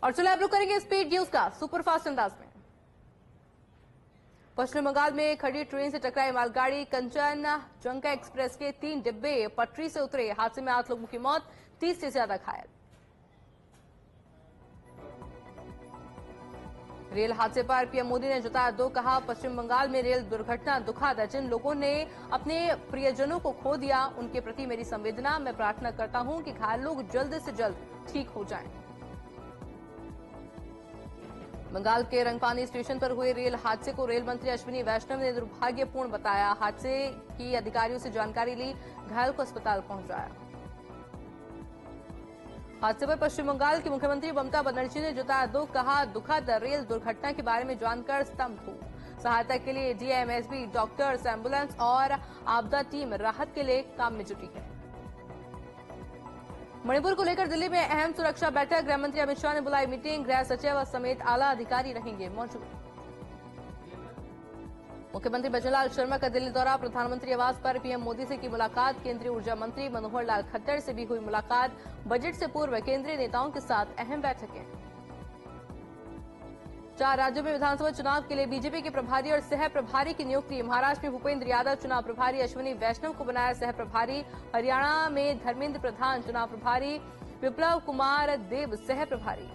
और चलो आप लोग करेंगे स्पीड न्यूज का सुपरफास्ट अंदाज में। पश्चिम बंगाल में खड़ी ट्रेन से टकराई मालगाड़ी कंचनजंगा एक्सप्रेस के 3 डिब्बे पटरी से उतरे। हादसे में 8 लोगों की मौत, 30 से ज्यादा घायल। रेल हादसे पर पीएम मोदी ने जताया दुख, कहा पश्चिम बंगाल में रेल दुर्घटना दुखद है। जिन लोगों ने अपने प्रियजनों को खो दिया उनके प्रति मेरी संवेदना। मैं प्रार्थना करता हूं कि घायल लोग जल्द से जल्द ठीक हो जाएं। बंगाल के रंगपानी स्टेशन पर हुए रेल हादसे को रेल मंत्री अश्विनी वैष्णव ने दुर्भाग्यपूर्ण बताया। हादसे की अधिकारियों से जानकारी ली, घायल को अस्पताल पहुंचाया। हादसे पर पश्चिम बंगाल की मुख्यमंत्री ममता बनर्जी ने जताया दुख, कहा दुखद रेल दुर्घटना के बारे में जानकर स्तब्ध हूं। सहायता के लिए डीएमएसबी, डॉक्टर्स, एम्बुलेंस और आपदा टीम राहत के लिए काम में जुटी है। मणिपुर को लेकर दिल्ली में अहम सुरक्षा बैठक, गृह मंत्री अमित शाह ने बुलाई मीटिंग। गृह सचिव समेत आला अधिकारी रहेंगे मौजूद। मुख्यमंत्री बचनलाल शर्मा का दिल्ली दौरा, प्रधानमंत्री आवास पर पीएम मोदी से की मुलाकात। केंद्रीय ऊर्जा मंत्री मनोहर लाल खट्टर से भी हुई मुलाकात। बजट से पूर्व केंद्रीय नेताओं के साथ अहम बैठकें। 4 राज्यों में विधानसभा चुनाव के लिए बीजेपी के प्रभारी और सह प्रभारी की नियुक्ति। महाराष्ट्र में भूपेंद्र यादव चुनाव प्रभारी, अश्विनी वैष्णव को बनाया सह प्रभारी। हरियाणा में धर्मेंद्र प्रधान चुनाव प्रभारी, विप्लव कुमार देव सह प्रभारी।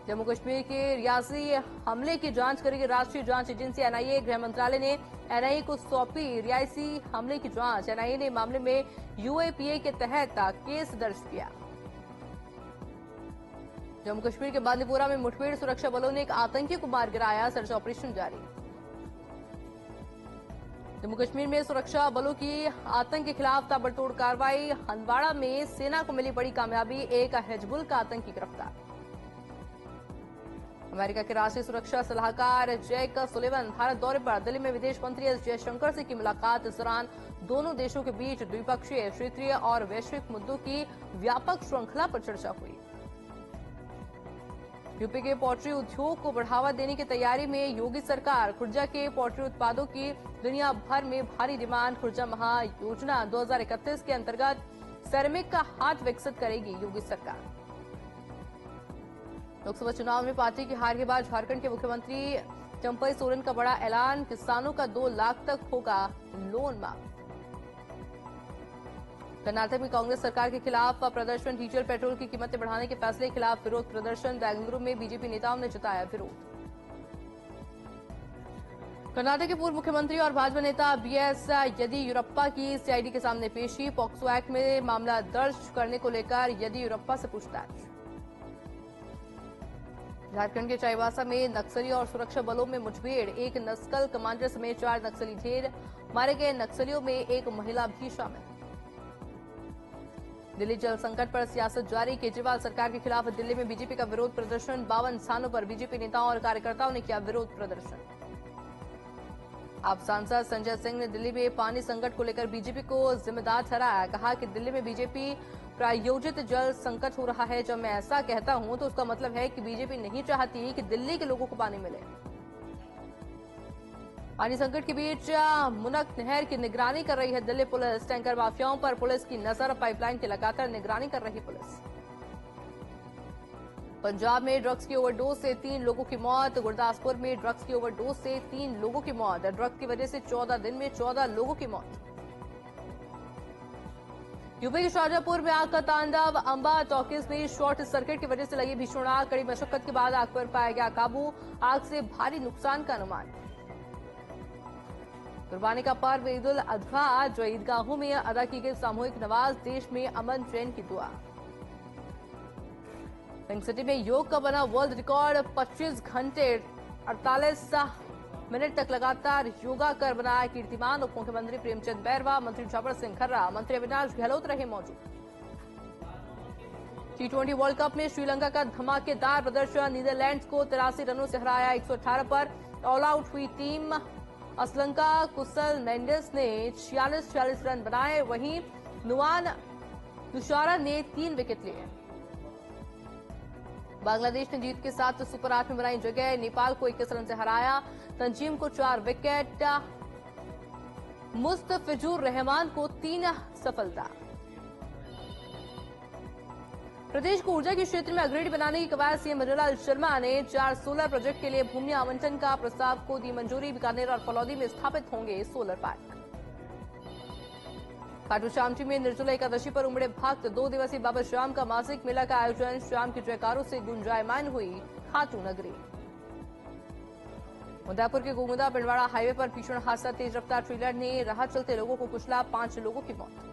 जम्मू कश्मीर के रियासी हमले की जांच करेगी राष्ट्रीय जांच एजेंसी एनआईए। गृह मंत्रालय ने एनआईए को सौंपी रियासी हमले की जांच। एनआईए ने मामले में यूएपीए के तहत केस दर्ज किया। जम्मू कश्मीर के बांदीपोरा में मुठभेड़, सुरक्षा बलों ने एक आतंकी को मार गिराया, सर्च ऑपरेशन जारी। जम्मू कश्मीर में सुरक्षा बलों की आतंक के खिलाफ ताबड़तोड़ कार्रवाई। हंदवाड़ा में सेना को मिली बड़ी कामयाबी, एक हिजबुल का आतंकी गिरफ्तार। अमेरिका के राष्ट्रीय सुरक्षा सलाहकार जैक सुलिवन भारत दौरे पर, दिल्ली में विदेश मंत्री एस जयशंकर से की मुलाकात। इस दौरान दोनों देशों के बीच द्विपक्षीय, क्षेत्रीय और वैश्विक मुद्दों की व्यापक श्रृंखला पर चर्चा हुई। यूपी के पोल्ट्री उद्योग को बढ़ावा देने की तैयारी में योगी सरकार। खुर्जा के पोल्ट्री उत्पादों की दुनिया भर में भारी डिमांड। खुर्जा महायोजना 2031 के अंतर्गत सेरेमिक का हाथ विकसित करेगी योगी सरकार। लोकसभा चुनाव में पार्टी की हार के बाद झारखंड के मुख्यमंत्री चंपई सोरेन का बड़ा ऐलान, किसानों का 2 लाख तक होगा लोन माफ। कर्नाटक में कांग्रेस सरकार के खिलाफ प्रदर्शन, डीजल पेट्रोल की कीमतें बढ़ाने के फैसले के खिलाफ विरोध प्रदर्शन। बेंगलुरु में बीजेपी नेताओं ने जताया विरोध। कर्नाटक के पूर्व मुख्यमंत्री और भाजपा नेता बीएस येदियुरप्पा की सीआईडी के सामने पेशी। पॉक्सो एक्ट में मामला दर्ज करने को लेकर येदियुरप्पा से पूछताछ। झारखंड के चाईबासा में नक्सली और सुरक्षा बलों में मुठभेड़, एक नक्सल कमांडर समेत 4 नक्सली ढेर। मारे गए नक्सलियों में एक महिला भी शामिल। दिल्ली जल संकट पर सियासत जारी, केजरीवाल सरकार के खिलाफ दिल्ली में बीजेपी का विरोध प्रदर्शन। 52 स्थानों पर बीजेपी नेताओं और कार्यकर्ताओं ने किया विरोध प्रदर्शन। आप सांसद संजय सिंह ने दिल्ली में पानी संकट को लेकर बीजेपी को जिम्मेदार ठहराया। कहा कि दिल्ली में बीजेपी प्रायोजित जल संकट हो रहा है। जब मैं ऐसा कहता हूं तो उसका मतलब है कि बीजेपी नहीं चाहती कि दिल्ली के लोगों को पानी मिले। पानी संकट के बीच मुनक नहर की निगरानी कर रही है दिल्ली पुलिस। टैंकर माफियाओं पर पुलिस की नजर, पाइपलाइन की लगातार निगरानी कर रही पुलिस। पंजाब में ड्रग्स की ओवरडोज से 3 लोगों की मौत। गुरदासपुर में ड्रग्स की ओवरडोज से 3 लोगों की मौत। ड्रग्स की वजह से 14 दिन में 14 लोगों की मौत। यूपी के शाहजहांपुर में आग का तांडव। अंबा टॉकीज में शॉर्ट सर्किट की वजह से लगी भीषण आग। कड़ी मशक्कत के बाद आग पर पाया गया काबू। आग से भारी नुकसान का अनुमान। कुर्बानी का पर्व ईद उल अजहा, जो ईदगाहों में अदा की गई सामूहिक नमाज। देश में अमन चैन की दुआ। पिंक सिटी में योग का बना वर्ल्ड रिकॉर्ड। 25 घंटे 48 मिनट तक लगातार योगा कर बनाया कीर्तिमान। उप मुख्यमंत्री प्रेमचंद बैरवा, मंत्री जबर सिंह खर्रा, मंत्री अविनाश गहलोत रहे मौजूद। T20 वर्ल्ड कप में श्रीलंका का धमाकेदार प्रदर्शन। नीदरलैंड्स को 83 रनों से हराया। 118 पर ऑल आउट हुई टीम। श्रीलंका कुशल मेंडिस ने 46 रन बनाए। वहीं नुआन नुशारा ने 3 विकेट लिए। बांग्लादेश ने जीत के साथ सुपर 8 में बनाई जगह। नेपाल को 21 रन से हराया। तंजीम को 4 विकेट। मुस्तफिजुर रहमान को 3 सफलता। प्रदेश को ऊर्जा के क्षेत्र में अग्रणी बनाने की कवायद सीएम मृणाल शर्मा ने 4 सोलर प्रोजेक्ट के लिए भूमि आवंटन का प्रस्ताव को दी मंजूरी। बीकानेर और फलौदी में स्थापित होंगे सोलर पार्क। खाटू श्याम जी में निर्जला एकादशी पर उमड़े भक्त। 2 दिवसीय बाबा श्याम का मासिक मेला का आयोजन। श्याम की जयकारों से गुंजायमान हुई खाटू नगरी। उदयपुर के गोमुदा पिंडवाड़ा हाईवे पर भीषण हादसा। तेज रफ्तार ट्रेलर ने राह चलते लोगों को कुचला। 5 लोगों की मौत।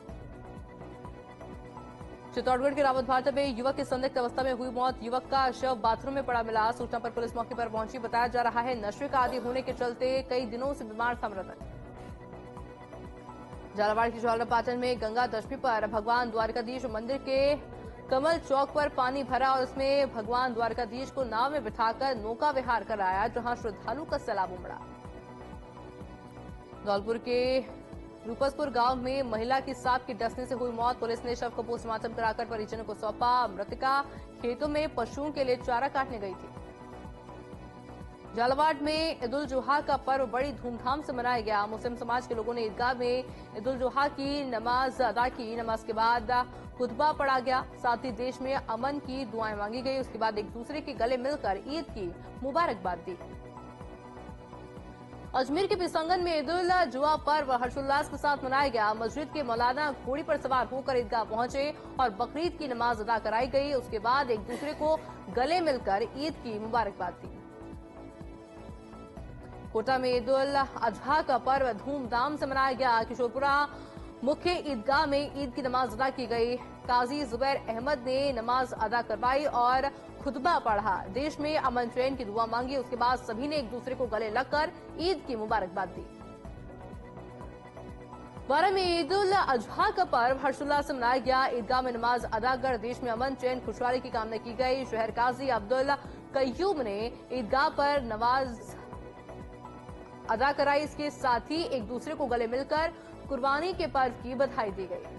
चित्तौड़गढ़ के रावत भाटा में युवक की संदिग्ध अवस्था में हुई मौत। युवक का शव बाथरूम में पड़ा मिला। सूचना पर पुलिस मौके पर पहुंची। बताया जा रहा है नशे का आदी होने के चलते कई दिनों से बीमार था मृतक। झालावाड़ की ज्वालापाटन में गंगा दशमी पर भगवान द्वारकाधीश मंदिर के कमल चौक पर पानी भरा और उसमें भगवान द्वारकाधीश को नाव में बिठाकर नौका विहार कराया, जहां श्रद्धालु का सैलाब उमड़ा। धौलपुर के रूपसपुर गांव में महिला की सांप की डसने से हुई मौत। पुलिस ने शव को पोस्टमार्टम कराकर परिजनों को सौंपा। मृतका खेतों में पशुओं के लिए चारा काटने गई थी। झालावाड़ में ईद उल जुहा का पर्व बड़ी धूमधाम से मनाया गया। मुस्लिम समाज के लोगों ने ईदगाह में ईद उल जुहा की नमाज अदा की। नमाज के बाद खुतबा पढ़ा गया। साथ ही देश में अमन की दुआएं मांगी गई। उसके बाद एक दूसरे के गले मिलकर ईद की मुबारकबाद दी। अजमेर के पिसंगन में ईद उल जुहा पर्व हर्षोल्लास के साथ मनाया गया। मस्जिद के मौलाना घोड़ी पर सवार होकर ईदगाह पहुंचे और बकरीद की नमाज अदा कराई गई। उसके बाद एक दूसरे को गले मिलकर ईद की मुबारकबाद दी। कोटा में ईद उल अजहा का पर्व धूमधाम से मनाया गया। किशोरपुरा मुख्य ईदगाह में ईद की नमाज अदा की गई। काजी जुबैर अहमद ने नमाज अदा करवाई और खुतबा पढ़ा। देश में अमन चैन की दुआ मांगी। उसके बाद सभी ने एक दूसरे को गले लगकर ईद की मुबारकबाद दी। बारां में ईद उल अजहा का पर्व हर्षोल्लास से मनाया गया। ईदगाह में नमाज अदा कर देश में अमन चैन खुशहाली की कामना की गई। शहर काजी अब्दुल कय्यूम ने ईदगाह पर नमाज अदा कराई। इसके साथ ही एक दूसरे को गले मिलकर कुर्बानी के पर्व की बधाई दी गई।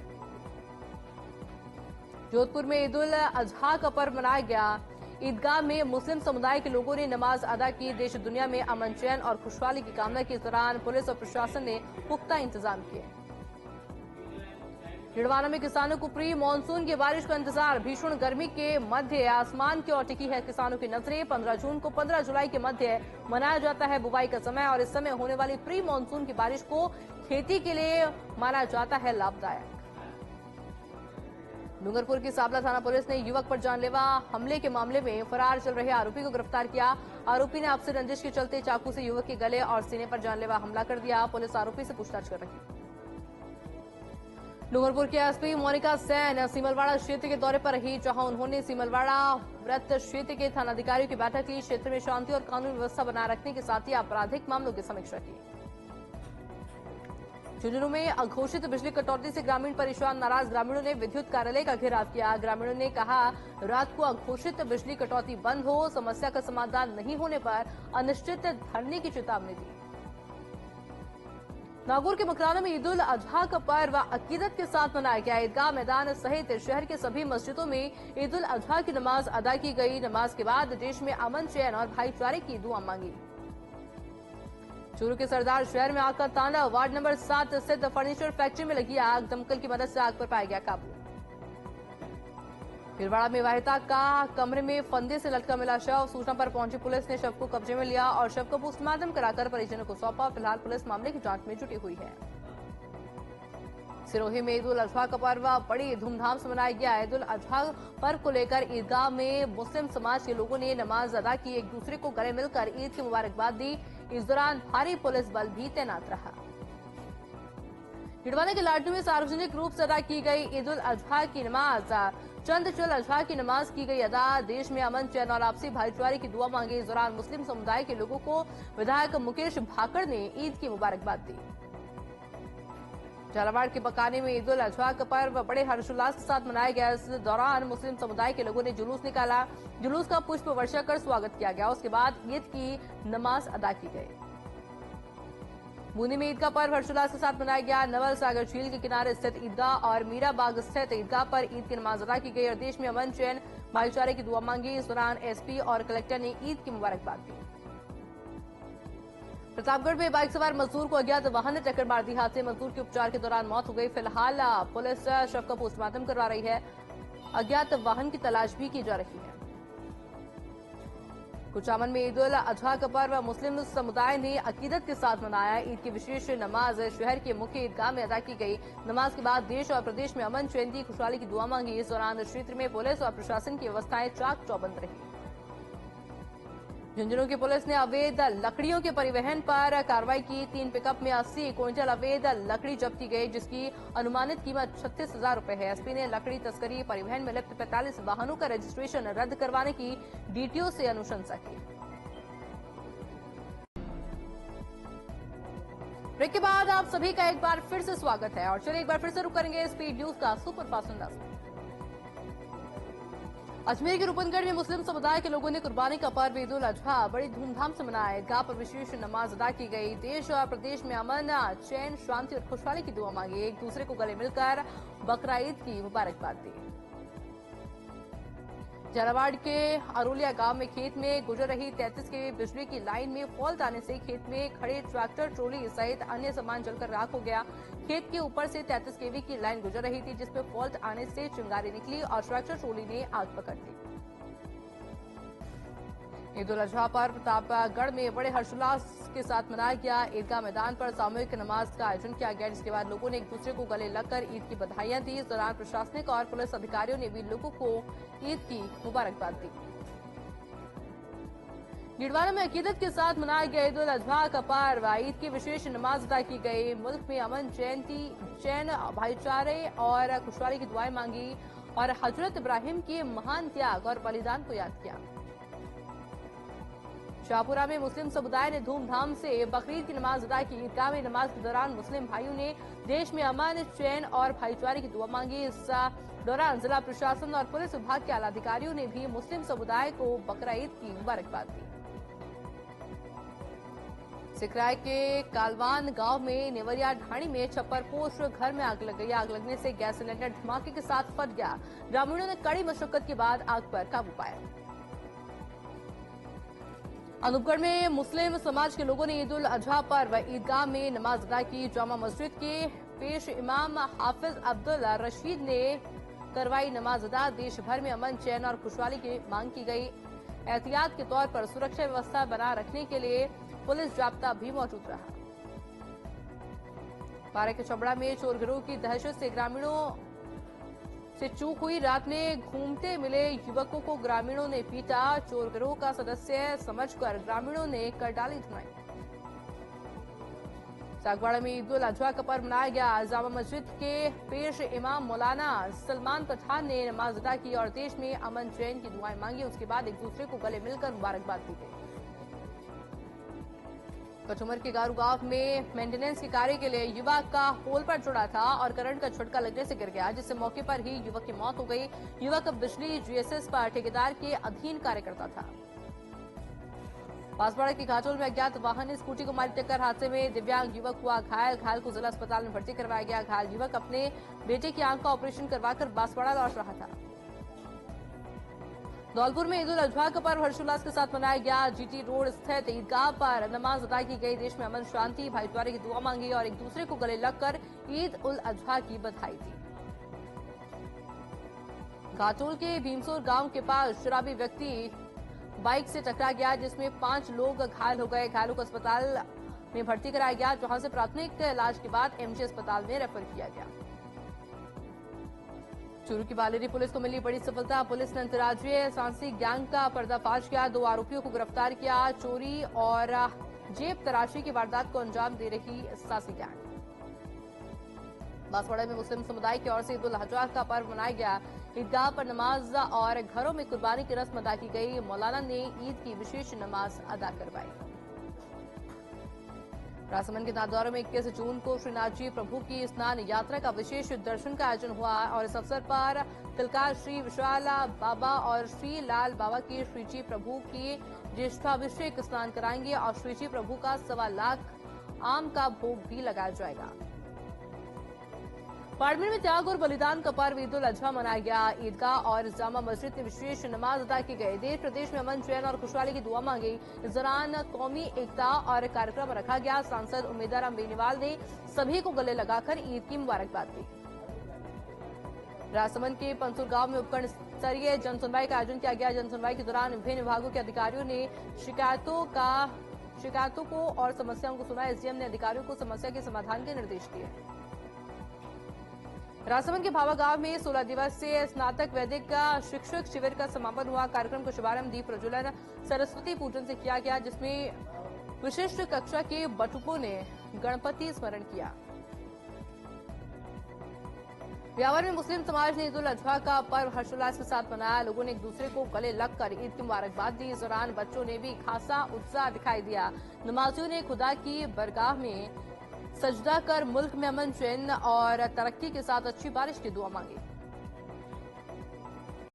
जोधपुर में ईद उल अजहा का पर्व मनाया गया। ईदगाह में मुस्लिम समुदाय के लोगों ने नमाज अदा की। देश दुनिया में अमन चैन और खुशहाली की कामना की। इस दौरान पुलिस और प्रशासन ने पुख्ता इंतजाम किए। छिंदवाड़ा में किसानों को प्री मानसून की बारिश का इंतजार। भीषण गर्मी के मध्य आसमान की ओर टिकी है किसानों की नजरें। 15 जून को 15 जुलाई के मध्य मनाया जाता है बुवाई का समय और इस समय होने वाली प्री मानसून की बारिश को खेती के लिए माना जाता है लाभदायक। डूंगरपुर की साबला थाना पुलिस ने युवक पर जानलेवा हमले के मामले में फरार चल रहे आरोपी को गिरफ्तार किया। आरोपी ने आपसी रंजिश के चलते चाकू से युवक के गले और सीने पर जानलेवा हमला कर दिया। पुलिस आरोपी से पूछताछ कर रही है। डूंगरपुर के एसपी मोनिका सेन सीमलवाड़ा क्षेत्र के दौरे पर रही, जहां उन्होंने सीमलवाड़ा व्रत क्षेत्र के थानाधिकारियों की बैठक ली। क्षेत्र में शांति और कानून व्यवस्था बनाए रखने के साथ ही आपराधिक मामलों की समीक्षा की। झुंझुनू में अघोषित बिजली कटौती से ग्रामीण परेशान। नाराज ग्रामीणों ने विद्युत कार्यालय का घेराव किया। ग्रामीणों ने कहा रात को अघोषित बिजली कटौती बंद हो। समस्या का समाधान नहीं होने पर अनिश्चित धरने की चेतावनी दी। नागौर के मकराना में ईद उल अजहा का पर्व अकीदत के साथ मनाया गया। ईदगाह मैदान सहित शहर के सभी मस्जिदों में ईद उल अजहा की नमाज अदा की गई। नमाज के बाद देश में अमन चैन और भाईचारे की दुआ मांगी। चूरू के सरदार शहर में आग का तांडव। वार्ड नंबर 7 स्थित फर्नीचर फैक्ट्री में लगी आग। दमकल की मदद से आग पर पाया गया काबू। भीलवाड़ा में वाहिता का कमरे में फंदे से लटका मिला शव। सूचना पर पहुंची पुलिस ने शव को कब्जे में लिया और शव को पोस्टमार्टम कराकर परिजनों को सौंपा। फिलहाल पुलिस मामले की जांच में जुटी हुई है। सिरोही में ईद उल अजहा का पर्व बड़ी धूमधाम से मनाया गया। ईद उल अजहा पर्व को लेकर ईदगाह में मुस्लिम समाज के लोगों ने नमाज अदा की। एक दूसरे को गले मिलकर ईद की मुबारकबाद दी। इस दौरान भारी पुलिस बल भी तैनात रहा। छिंदवाड़ा के लाडू में सार्वजनिक रूप से अदा की गई ईद उल अजहा की नमाज। चंद चल अजहा की नमाज की गई अदा। देश में अमन चैन और आपसी भाईचारे की दुआ मांगी। इस दौरान मुस्लिम समुदाय के लोगों को विधायक मुकेश भाकड़ ने ईद की मुबारकबाद दी। झालावाड़ के बकाने में ईद उल अजहा का पर्व बड़े हर्षोल्लास के साथ मनाया गया। इस दौरान मुस्लिम समुदाय के लोगों ने जुलूस निकाला। जुलूस का पुष्प वर्षा कर स्वागत किया गया। उसके बाद ईद की नमाज अदा की गई। बूंदी में ईद का पर्व हर्षोल्लास के साथ मनाया गया। नवल सागर झील के किनारे स्थित ईदगाह और मीरा बाग स्थित ईदगाह पर ईद की नमाज अदा की गई और देश में अमन चैन भाईचारे की दुआ मांगी। इस दौरान एसपी और कलेक्टर ने ईद की मुबारकबाद दी। प्रतापगढ़ में बाइक सवार मजदूर को अज्ञात वाहन ने टक्कर मार दी। हादसे मजदूर के उपचार के दौरान मौत हो गई। फिलहाल पुलिस शव का पोस्टमार्टम करवा रही है। अज्ञात वाहन की तलाश भी की जा रही है। कुचामन में ईद उल अजहा का पर्व मुस्लिम समुदाय ने अकीदत के साथ मनाया। ईद की विशेष नमाज शहर के मुख्य ईदगाह में अदा की गई। नमाज के बाद देश और प्रदेश में अमन चैन की खुशहाली की दुआ मांगी। इस दौरान क्षेत्र में पुलिस और प्रशासन की व्यवस्थाएं चाक चौबंद रही। झुंझुनू की पुलिस ने अवैध लकड़ियों के परिवहन पर कार्रवाई की। 3 पिकअप में 80 क्विंटल अवैध लकड़ी जब्त की गई, जिसकी अनुमानित कीमत 36,000 रुपए है। एसपी ने लकड़ी तस्करी परिवहन में लिप्त 45 वाहनों का रजिस्ट्रेशन रद्द करवाने की डीटीओ से अनुशंसा की। ब्रेक के बाद आप सभी का एक बार फिर से स्वागत है और चलिए एक बार फिर से रुक करेंगे स्पीड न्यूज का सुपरफास्ट अंदाज। अजमेर के रूपनगढ़ में मुस्लिम समुदाय के लोगों ने कुर्बानी का पर्व ईद उल अजहा बड़ी धूमधाम से मनाया। ईदगाह पर विशेष नमाज अदा की गई। देश और प्रदेश में अमन चैन शांति और खुशहाली की दुआ मांगी। एक दूसरे को गले मिलकर बकरा ईद की मुबारकबाद दी। झालावाड़ के अरोलिया गांव में खेत में गुजर रही 33 केवी बिजली की लाइन में फॉल्ट आने से खेत में खड़े ट्रैक्टर, ट्रॉली सहित अन्य सामान जलकर राख हो गया। खेत के ऊपर से 33 केवी की लाइन गुजर रही थी, जिसमें फॉल्ट आने से चिंगारी निकली और ट्रैक्टर ट्रॉली ने आग पकड़ ली। ईद उल अजहा पर प्रतापगढ़ में बड़े हर्षोल्लास के साथ मनाया गया। ईदगाह मैदान पर सामूहिक नमाज का आयोजन किया गया, जिसके बाद लोगों ने एक दूसरे को गले लगकर ईद की बधाइयां दी। इस दौरान प्रशासनिक और पुलिस अधिकारियों ने भी लोगों को ईद की मुबारकबाद दी। गिडवाना में अकीदत के साथ मनाया गया ईद उल अजहा का पर्व। ईद की विशेष नमाज अदा की गई। मुल्क में अमन चैन भाईचारे और खुशहाली की दुआएं मांगी और हजरत इब्राहिम के महान त्याग और बलिदान को याद किया। शाहपुरा में मुस्लिम समुदाय ने धूमधाम से बकरीद की नमाज अदा की। ईदगाह में नमाज के दौरान मुस्लिम भाइयों ने देश में अमन चैन और भाईचारे की दुआ मांगी। इस दौरान जिला प्रशासन और पुलिस विभाग के आला अधिकारियों ने भी मुस्लिम समुदाय को बकरा ईद की मुबारकबाद दी। सिकराय के कालवान गांव में नेवरिया ढाणी में छप्पर पोस्ट घर में आग लग गई। आग लगने से गैस सिलेंडर धमाके के साथ फट गया। ग्रामीणों ने कड़ी मशक्कत के बाद आग पर काबू पाया। अनूपगढ़ में मुस्लिम समाज के लोगों ने ईद उल अजहा पर्व ईदगाह में नमाज अदा की। जामा मस्जिद के पेश इमाम हाफिज अब्दुल रशीद ने करवाई नमाज अदा। देश भर में अमन चैन और खुशहाली की मांग की गई। एहतियात के तौर पर सुरक्षा व्यवस्था बना रखने के लिए पुलिस जाब्ता भी मौजूद रहा। पारा के चबड़ा में चोर गिरोह की दहशत से ग्रामीणों से चूक हुई। रात में घूमते मिले युवकों को ग्रामीणों ने पीटा। चोर गिरोह का सदस्य समझकर ग्रामीणों ने कर डाली धुनाई। सागवाड़ा में ईद उल अजहा का पर्व मनाया गया। जामा मस्जिद के पेश इमाम मौलाना सलमान पठान ने नमाज अदा की और देश में अमन चैन की दुआएं मांगी। उसके बाद एक दूसरे को गले मिलकर मुबारकबाद दी गई। कचुमर के गारू गांव में मेंटेनेंस के कार्य के लिए युवक का पोल पर जुड़ा था और करंट का झटका लगने से गिर गया, जिससे मौके पर ही युवक की मौत हो गई। युवक बिजली जीएसएस पर ठेकेदार के अधीन कार्य करता था। बांसवाड़ा के घाटोल में अज्ञात वाहन ने स्कूटी को मारी टक्कर। हादसे में दिव्यांग युवक हुआ घायल। घायल को जिला अस्पताल में भर्ती करवाया गया। घायल युवक अपने बेटे की आंख का ऑपरेशन करवाकर बांसवाड़ा लौट रहा था। धौलपुर में ईद उल अजहा का पर्व हर्षोल्लास के साथ मनाया गया। जीटी रोड स्थित ईदगाह पर नमाज अदा की गई। देश में अमन शांति भाईचारे की दुआ मांगी और एक दूसरे को गले लगकर ईद उल अजहा की बधाई दी। घाटोल के भीमसोर गांव के पास शराबी व्यक्ति बाइक से टकरा गया, जिसमें 5 लोग घायल हो गए। घायलों को अस्पताल में भर्ती कराया गया, जहां से प्राथमिक इलाज के बाद एमजे अस्पताल में रेफर किया गया। चूरू की बालेरी पुलिस को मिली बड़ी सफलता। पुलिस ने अंतर्राज्यीय सांसी गैंग का पर्दाफाश किया। 2 आरोपियों को गिरफ्तार किया। चोरी और जेब तराशी की वारदात को अंजाम दे रही सांसी गैंग। बांसवाड़ा में मुस्लिम समुदाय की ओर से ईद उल अजहा का पर्व मनाया गया। ईदगाह पर नमाज और घरों में कुर्बानी की रस्म अदा की गई। मौलाना ने ईद की विशेष नमाज अदा करवाई। राजसमंद के नाथद्वारा में 21 जून को श्रीनाथ जी प्रभु की स्नान यात्रा का विशेष दर्शन का आयोजन हुआ और इस अवसर पर तिलकार श्री विशाल बाबा और श्री लाल बाबा के श्रीजी प्रभु की ज्येष्ठाभिषेक स्नान कराएंगे और श्रीजी प्रभु का 1.25 लाख आम का भोग भी लगाया जाएगा। बाड़मेर में त्याग और बलिदान का पर्व ईद उल अजहा मनाया गया। ईदगाह और जामा मस्जिद में विशेष नमाज अदा की गई। देश प्रदेश में अमन चैन और खुशहाली की दुआ मांगी। इस दौरान कौमी एकता और कार्यक्रम रखा गया। सांसद उम्मीदवार बेनीवाल ने सभी को गले लगाकर ईद की मुबारकबाद दी। राजसमंद के पंसुर गांव में उपखंड स्तरीय जनसुनवाई का आयोजन किया गया। जनसुनवाई के दौरान विभिन्न विभागों के अधिकारियों ने शिकायतों को और समस्याओं को सुना। एसडीएम ने अधिकारियों को समस्या के समाधान के निर्देश दिए। राजसमंद के भावा गांव में 16 दिवसीय स्नातक वैदिक शिक्षक शिविर का समापन हुआ। कार्यक्रम का शुभारंभ दीप प्रज्वलन सरस्वती पूजन से किया गया, जिसमें विशिष्ट कक्षा के बटुकों ने गणपति स्मरण किया। ब्यावर में मुस्लिम समाज ने ईद उल अजहा का पर्व हर्षोल्लास के साथ मनाया। लोगों ने एक दूसरे को गले लगकर ईद की मुबारकबाद दी। इस दौरान बच्चों ने भी खासा उत्साह दिखाई दिया। नमाजियों ने खुदा की बरगाह में सजदा कर मुल्क में अमन चैन और तरक्की के साथ अच्छी बारिश की दुआ मांगी।